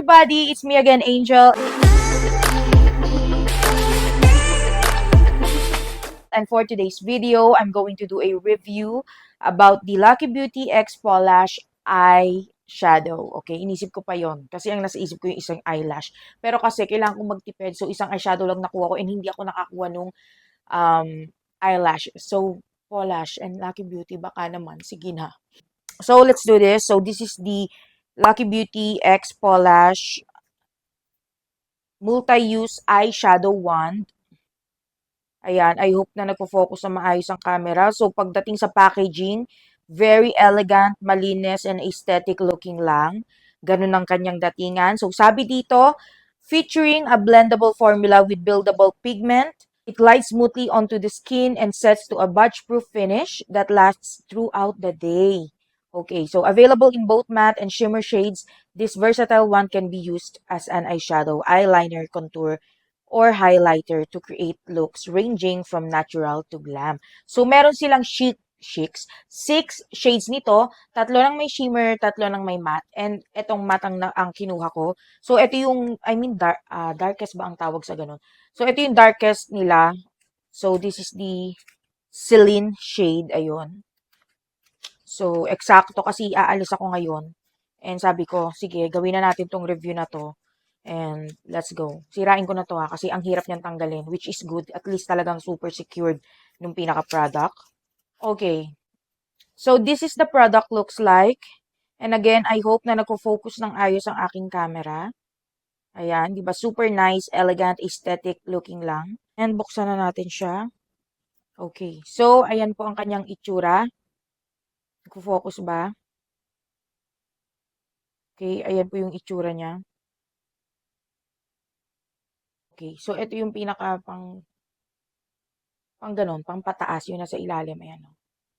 everybody, it's me again, Angel. And for today's video, I'm going to do a review about the Lucky Beauty X Polish Eyeshadow. Okay, inisip ko pa yon kasi ang nasa isip ko yung isang eyelash. Pero kasi kailangan kong magtipid, so isang eyeshadow lang nakuha ko and hindi ako nakakuha nung um, eyelash. So, Polish and Lucky Beauty, baka naman. Sige na. So, let's do this. So, this is the Lucky Beauty X Polish Multi-Use Eyeshadow Wand. Ayan, I hope na nagpo-focus na maayos ang camera. So, pagdating sa packaging, very elegant, malinis, and aesthetic looking lang. Ganun ang kanyang datingan. So, sabi dito, featuring a blendable formula with buildable pigment. It glides smoothly onto the skin and sets to a budge-proof finish that lasts throughout the day. Okay, so available in both matte and shimmer shades, this versatile one can be used as an eyeshadow, eyeliner, contour, or highlighter to create looks ranging from natural to glam. So, meron silang six shades nito. Tatlo lang may shimmer, tatlo lang may matte. And etong matte ang kinuha ko. So, ito yung, darkest ba ang tawag sa ganun? So, ito yung darkest nila. So, this is the Celine shade. Ayun. So, eksakto kasi aalis ako ngayon. And sabi ko, sige, gawin na natin tong review na to. And let's go. Sirain ko na to kasi ang hirap niyang tanggalin, which is good. At least talagang super secured nung pinaka-product. Okay. So, this is the product looks like. And again, I hope na nagpo-focus ng ayos ang aking camera. Ayan, di ba? Super nice, elegant, aesthetic looking lang. And buksan na natin siya. Okay. So, ayan po ang kanyang itsura. Nagpo-focus ba? Okay, ayan po yung itsura niya. Okay, so ito yung pinaka pang ganon, pang pataas, yung nasa ilalim, ayan.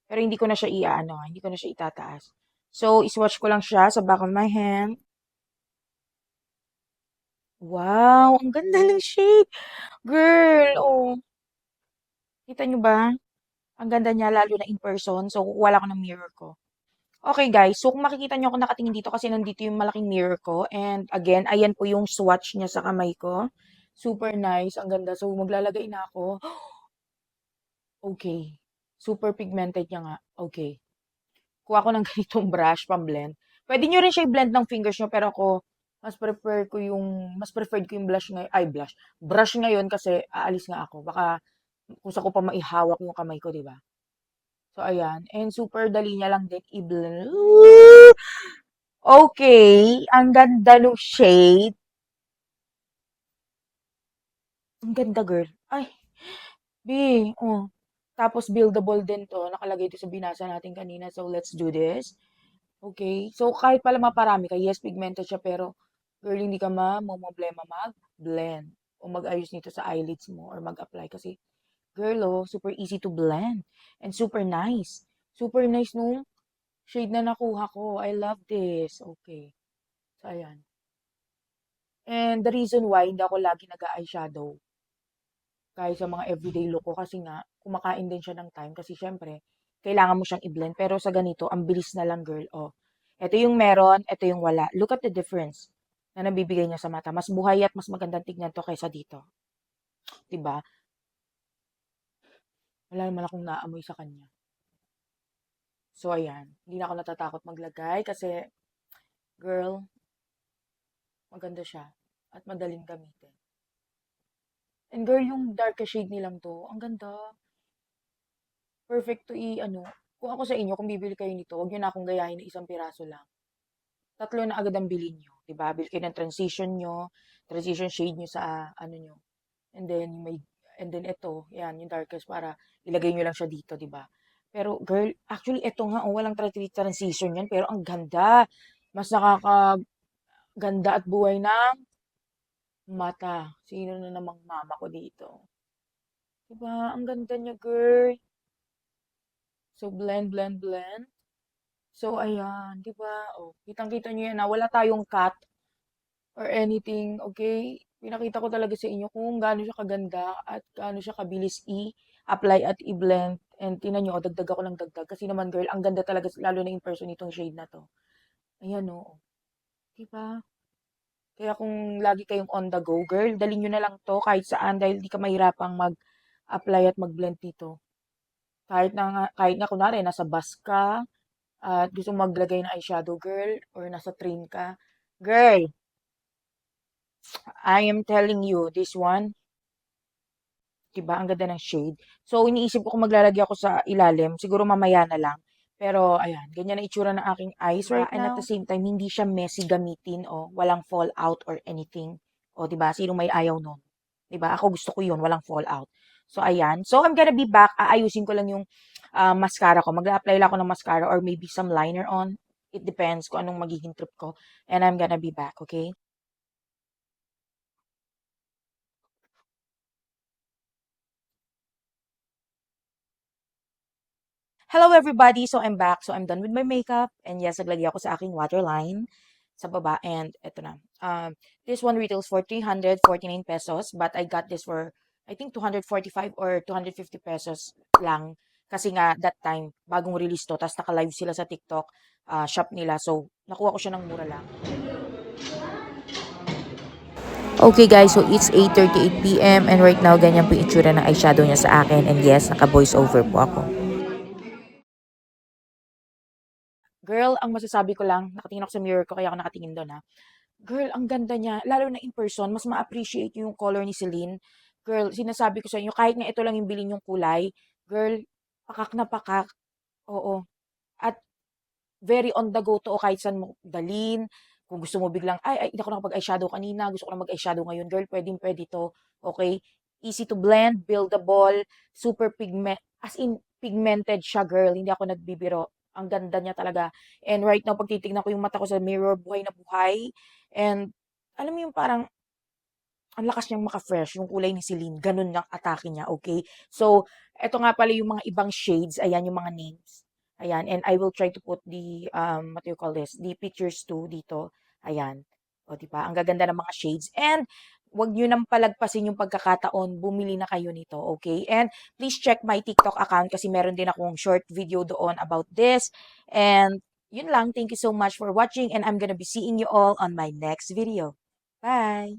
Pero hindi ko na siya hindi ko na siya itataas. So, iswatch ko lang siya sa back of my hand. Wow, ang ganda ng shade. Girl, oh. Kita nyo ba? Ang ganda niya, lalo na in person. So, wala ko ng mirror ko. Okay, guys. So, kung makikita nyo ako nakatingin dito kasi nandito yung malaking mirror ko. And again, ayan po yung swatch niya sa kamay ko. Super nice. Ang ganda. So, maglalagay na ako. Okay. Super pigmented niya nga. Okay. Kuha ko ng ganitong brush pang-blend. Pwede nyo rin siya i-blend ng fingers nyo, pero ako, mas preferred ko yung brush ngayon kasi aalis nga ako. Baka, kung sa ko pa maihawak yung kamay ko, di ba? So, ayan. And super dali niya lang din i-blend. Okay. Ang ganda ng shade. Ang ganda, girl. Ay, B, oh. Tapos buildable din to. Nakalagay ito sa binasa natin kanina. So, let's do this. Okay. So, kahit pala maparami ka, yes, pigmented siya, pero girl, hindi ka problema mag-blend o mag-ayos nito sa eyelids mo or mag-apply kasi, girl, oh, super easy to blend and super nice. Super nice nung shade na nakuha ko. I love this. Okay. So, ayan. And the reason why hindi ako lagi nag-eyeshadow kahit sa mga everyday look ko kasi nga, kumakain din siya ng time kasi syempre, kailangan mo siyang i-blend. Pero sa ganito, ang bilis na lang, girl. Oh, ito yung meron, ito yung wala. Look at the difference na nabibigay niya sa mata. Mas buhay at mas magandang tignan to kaysa dito. 'Di ba? Wala naman akong naamoy sa kanya. So, ayan. Hindi na ako natatakot maglagay kasi, girl, maganda siya at madaling gamitin. And girl, yung darker shade nilang to, ang ganda. Perfect to kung ako sa inyo, kung bibili kayo nito, huwag nyo na akong gayahin na isang piraso lang. Tatlo na agad ang bilhin nyo. Diba? Bili kayo ng transition shade nyo sa ano nyo. And then ito, yan, yung darkest para ilagay nyo lang siya dito, diba? Pero girl, actually ito nga, walang transition yan, pero ang ganda. Mas nakakaganda at buhay ng mata. Sino na namang mama ko dito? Diba? Ang ganda niya, girl. So, blend, blend, blend. So, ayan, di ba? Oh, kitang-kita niyo yan na wala tayong cut or anything, okay? Pinakita ko talaga sa inyo kung gaano siya kaganda at gaano siya kabilis i-apply at i-blend. And tinan niyo, dagdag ako ng dagdag. Kasi naman, girl, ang ganda talaga, lalo na in person itong shade na to. Ayan, oh. Di ba? Kaya kung lagi kayong on the go, girl, dalhin nyo na lang to kahit saan dahil di ka mahirapang mag-apply at mag-blend dito. Kahit na kunwari, nasa bus ka, at gusto mong maglagay ng eyeshadow, girl, or nasa train ka. Girl, I am telling you, this one, 'di ba, ang ganda ng shade. So, iniisip ko kung maglalagay ako sa ilalim, siguro mamaya na lang. Pero, ayan, ganyan ang itsura ng aking eyes right now. And at the same time, hindi siya messy gamitin o walang fallout or anything. O, 'di ba, sino may ayaw nun? 'Di ba? Ako gusto ko yun, walang fallout. So, ayan. So, I'm gonna be back. Aayusin ko lang yung mascara ko. Mag-a-apply lang ako ng mascara or maybe some liner on. It depends kung anong magiging trip ko. And I'm gonna be back, okay? Hello everybody! So I'm back. So I'm done with my makeup. And yes, naglagay ako sa aking waterline sa baba. And eto na. This one retails for 349 pesos. But I got this for, I think, 245 or 250 pesos lang. Kasi nga, that time, bagong release to. Tapos naka-live sila sa TikTok shop nila. So, nakuha ko siya ng mura lang. Okay guys, so it's 8:38 p.m. and right now ganyan po yung itsura ng eyeshadow niya sa akin and yes, naka-voice over po ako. Girl, ang masasabi ko lang, nakatingin ako sa mirror ko kaya ako nakatingin do'n, Girl, ang ganda niya. Lalo na in person, mas ma-appreciate yung color ni Celine. Girl, sinasabi ko sa inyo, kahit nga ito lang yung bilhin yung kulay, girl, pakak na pakak. Oo. At very on the go to o kahit saan mo dalhin. Kung gusto mo biglang, ay, hindi ako nakapag-eyeshadow kanina, gusto ko na mag-eyeshadow ngayon, girl, pwedeng-pwede to. Okay? Easy to blend, buildable, super as in, pigmented siya, girl. Hindi ako nagbibiro. Ang ganda niya talaga. And right now, pag titignan ko yung mata ko sa mirror, buhay na buhay. And, alam mo yung parang, ang lakas niyang maka-fresh, yung kulay ni Celine, ganun yung atake niya, okay? So, eto nga pala yung mga ibang shades, ayan yung mga names. Ayan, and I will try to put the, what do you call this, the pictures too dito. Ayan. O, di ba? Ang gaganda ng mga shades. And, wag nyo nang palagpasin yung pagkakataon, bumili na kayo nito, okay? And, please check my TikTok account kasi meron din akong short video doon about this. And, yun lang. Thank you so much for watching and I'm gonna be seeing you all on my next video. Bye!